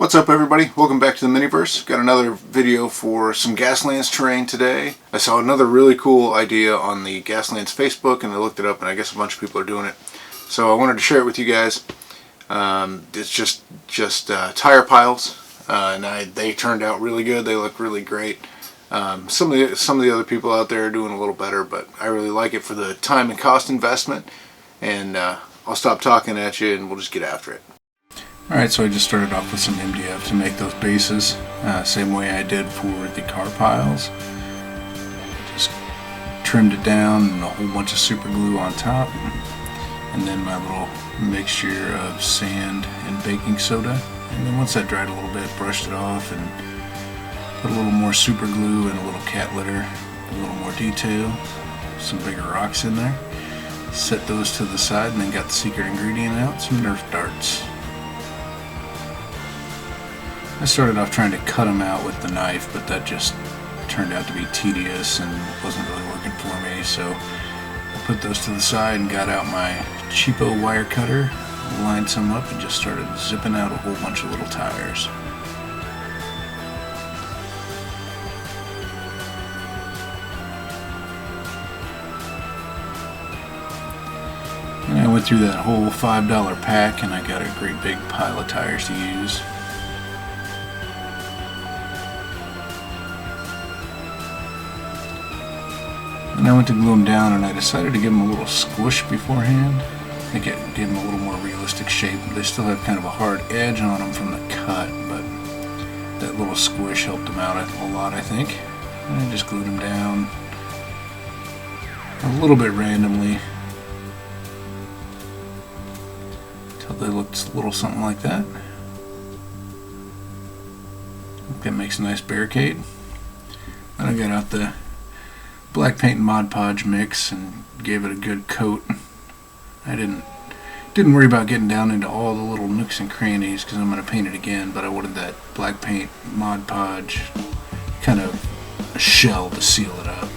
What's up everybody? Welcome back to the Miniverse. Got another video for some Gaslands terrain today. I saw another really cool idea on the Gaslands Facebook and I looked it up and I guess a bunch of people are doing it. So I wanted to share it with you guys. It's just tire piles and they turned out really good. They look really great. Some of the other people out there are doing a little better, but I really like it for the time and cost investment. And I'll stop talking at you and we'll just get after it. Alright, so I just started off with some MDF to make those bases, same way I did for the car piles. Just trimmed it down and a whole bunch of super glue on top, and then my little mixture of sand and baking soda. And then once that dried a little bit, brushed it off and put a little more super glue and a little cat litter, a little more detail, some bigger rocks in there. Set those to the side and then got the secret ingredient out, some Nerf darts. I started off trying to cut them out with the knife, but that just turned out to be tedious and wasn't really working for me, so I put those to the side and got out my cheapo wire cutter, lined some up and just started zipping out a whole bunch of little tires. And I went through that whole $5 pack and I got a great big pile of tires to use. And I went to glue them down and I decided to give them a little squish beforehand. I think it gave them a little more realistic shape. They still have kind of a hard edge on them from the cut, but that little squish helped them out a lot, I think. And I just glued them down a little bit randomly until they looked a little something like that. I think that makes a nice barricade. Then I got out the black paint and Mod Podge mix and gave it a good coat. I didn't worry about getting down into all the little nooks and crannies because I'm going to paint it again, but I wanted that black paint Mod Podge kind of a shell to seal it up.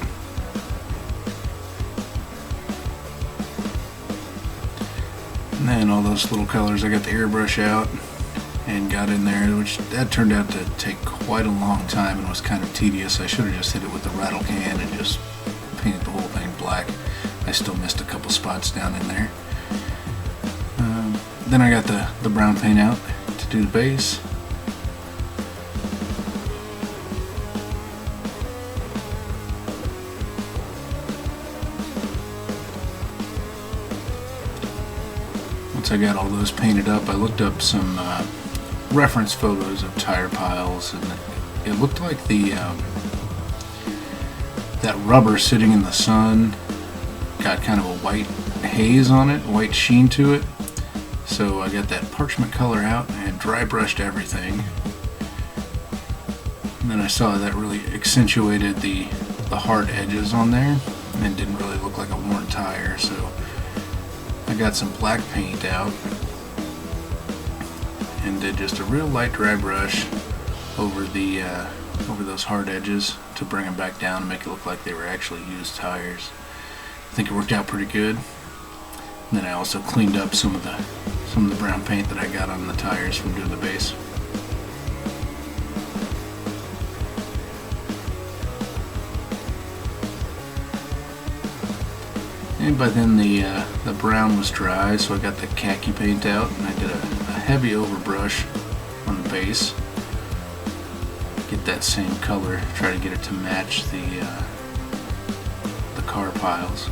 And then all those little colors, I got the airbrush out and got in there, which that turned out to take quite a long time and was kind of tedious. I should have just hit it with the rattle can and just painted the whole thing black. I still missed a couple spots down in there. Then I got the brown paint out to do the base. Once I got all those painted up, I looked up some reference photos of tire piles, and it looked like that rubber sitting in the sun got kind of a white haze on it, white sheen to it. So I got that parchment color out and dry brushed everything. And then I saw that really accentuated the hard edges on there and didn't really look like a worn tire. So I got some black paint out and did just a real light dry brush over those hard edges to bring them back down and make it look like they were actually used tires. I think it worked out pretty good. And then I also cleaned up some of the brown paint that I got on the tires from doing the base. And by then the brown was dry, so I got the khaki paint out and I did a heavy overbrush on the base. Get that same color, try to get it to match the car piles.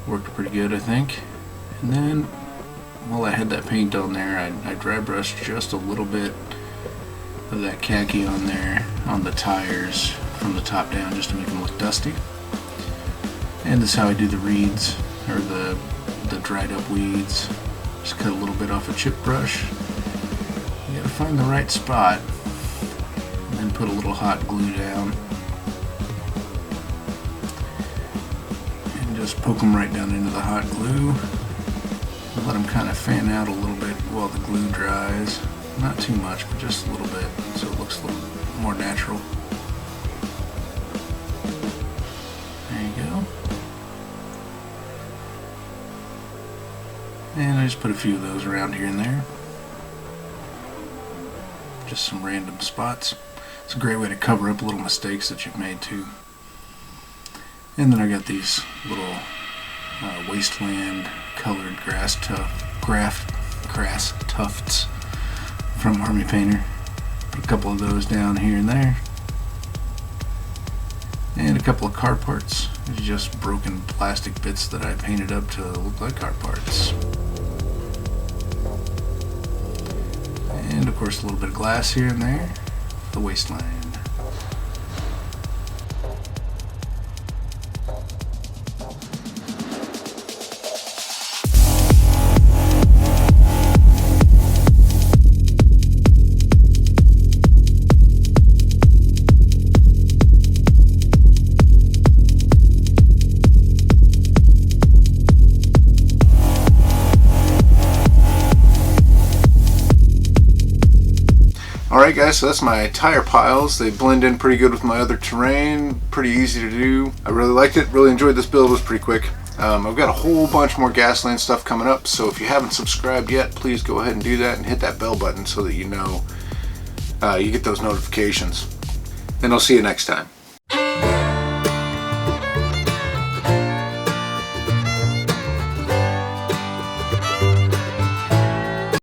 Worked pretty good, I think. And then while I had that paint on there, I dry brushed just a little bit of that khaki on there on the tires from the top down just to make them look dusty. And this is how I do the reeds, or the dried up weeds. Just cut a little bit off a chip brush. You gotta find the right spot and then put a little hot glue down and just poke them right down into the hot glue and let them kind of fan out a little bit while the glue dries. Not too much, but just a little bit so it looks a little more natural. There you go. And I just put a few of those around here and there. Just some random spots. It's a great way to cover up little mistakes that you've made too. And then I got these little wasteland colored grass tufts from Army Painter. Put a couple of those down here and there. And a couple of car parts. It's just broken plastic bits that I painted up to look like car parts. And of course a little bit of glass here and there. The wasteland. Alright guys, so that's my tire piles. They blend in pretty good with my other terrain. Pretty easy to do. I really liked it. Really enjoyed this build. It was pretty quick. I've got a whole bunch more Gasland stuff coming up, so if you haven't subscribed yet, please go ahead and do that and hit that bell button so that you know you get those notifications. And I'll see you next time.